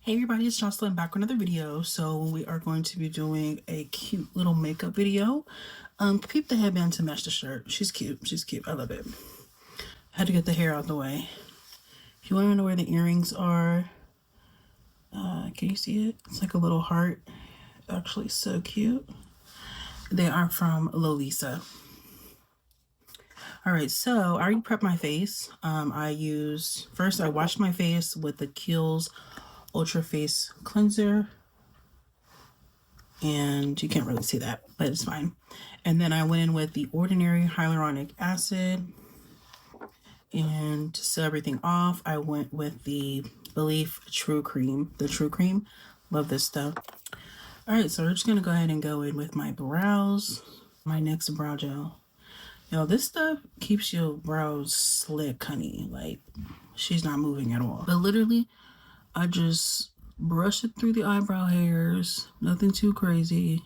Hey everybody, it's Jocelyn back with another video. So we are going to be doing a cute little makeup video. Peep the headband to match the shirt. She's cute. She's cute. I love it. Had to get the hair out the way. If you want to know where the earrings are, can you see it? It's like a little heart. Actually, so cute. They are from Lolisa. All right, so I already prepped my face. First I washed my face with the Kiehl's Ultra Face Cleanser. And you can't really see that, but it's fine. And then I went in with the Ordinary Hyaluronic Acid. And to set everything off, I went with the Belief True Cream. The True Cream. Love this stuff. All right, so we're just going to go ahead and go in with my brows. My next brow gel. Yo, this stuff keeps your brows slick, honey. Like, she's not moving at all. But literally, I just brush it through the eyebrow hairs. Nothing too crazy.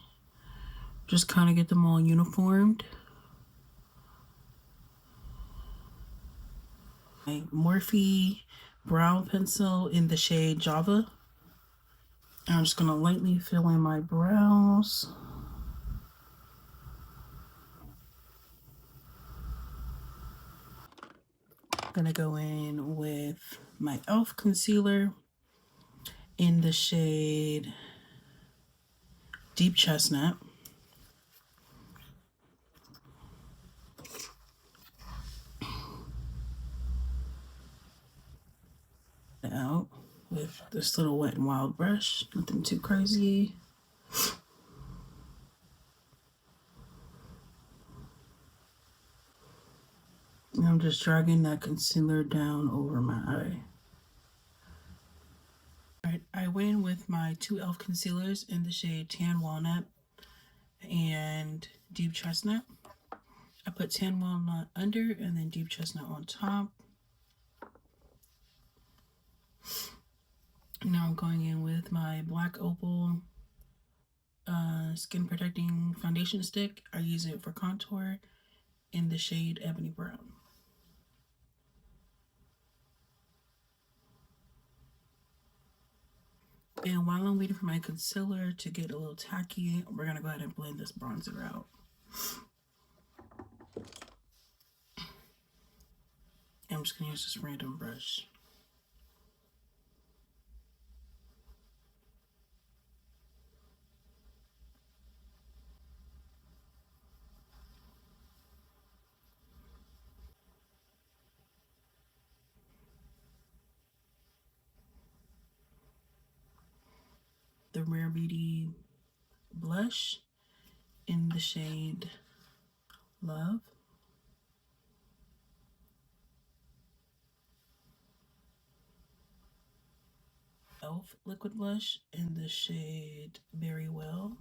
Just kind of get them all uniformed. My Morphe brow pencil in the shade Java. I'm just going to lightly fill in my brows. I'm going to go in with my e.l.f. concealer in the shade Deep Chestnut. Out with this little Wet n Wild brush. Nothing too crazy. And I'm just dragging that concealer down over my eye. Alright, I went in with my two e.l.f. concealers in the shade Tan Walnut and Deep Chestnut. I put Tan Walnut under and then Deep Chestnut on top. Now I'm going in with my Black Opal Skin Protecting Foundation Stick. I use it for contour in the shade Ebony Brown. And while I'm waiting for my concealer to get a little tacky, we're going to go ahead and blend this bronzer out. I'm just going to use this random brush. The Rare Beauty blush in the shade Love. e.l.f. liquid blush in the shade Very Well.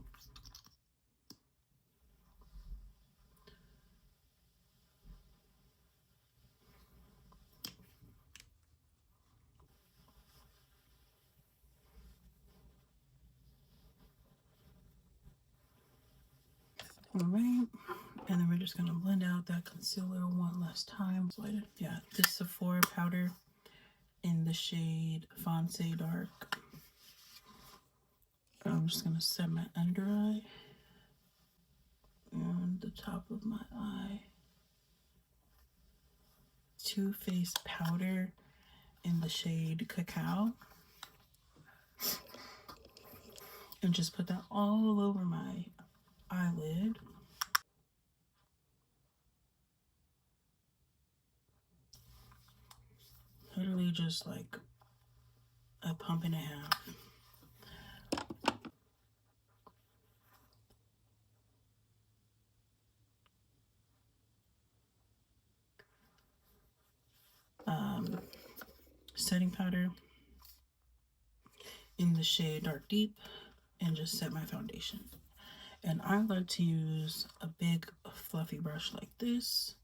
All right, and then we're just gonna blend out that concealer one last time. Yeah, this Sephora powder in the shade Fonse Dark. I'm just gonna set my under eye and the top of my eye. Too Faced powder in the shade Cacao. And just put that all over my eyelid. Literally just like a pump and a half. Setting powder in the shade Dark Deep and just set my foundation. And I like to use a big fluffy brush like this,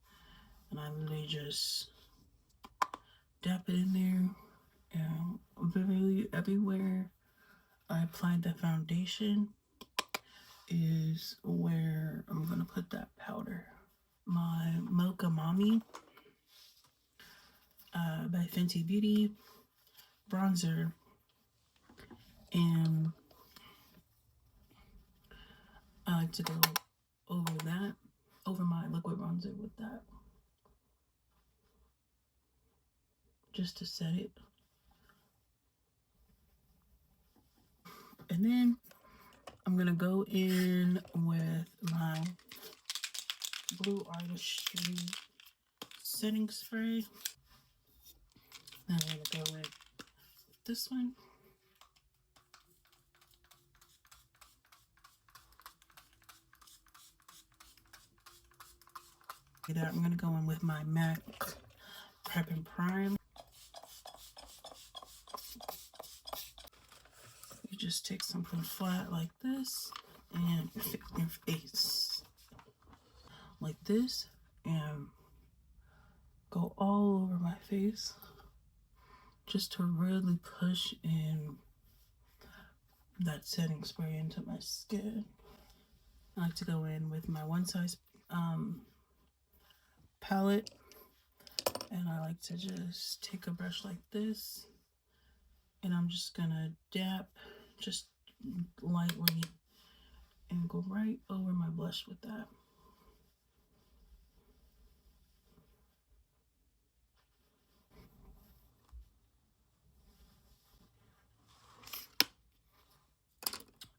and I literally just dab it in there, and literally everywhere I applied the foundation is where I'm gonna put that powder. My Mocha Mommy by Fenty Beauty bronzer And I like to go over my liquid bronzer with that, just to set it. And then I'm gonna go in with my Blue Artistry setting spray. Then I'm gonna go with this one. I'm gonna go in with my MAC Prep and Prime. You just take something flat like this and fit your face like this and go all over my face just to really push in that setting spray into my skin. I like to go in with my One Size palette, and I like to just take a brush like this, and I'm just gonna dab just lightly and go right over my blush with that.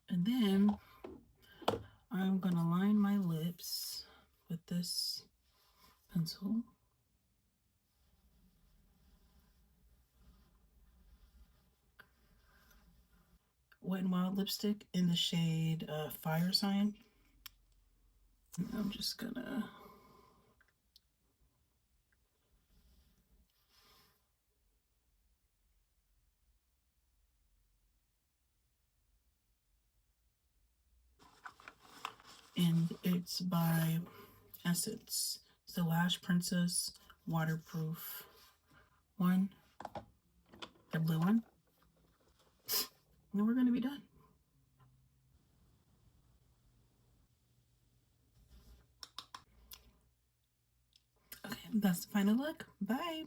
And then I'm gonna line my lips with this pencil. Wet n Wild lipstick in the shade Fire Sign. And I'm just gonna and it's by Essence. It's the Lash Princess waterproof one, the blue one. And then we're gonna be done. Okay, that's the final look. Bye.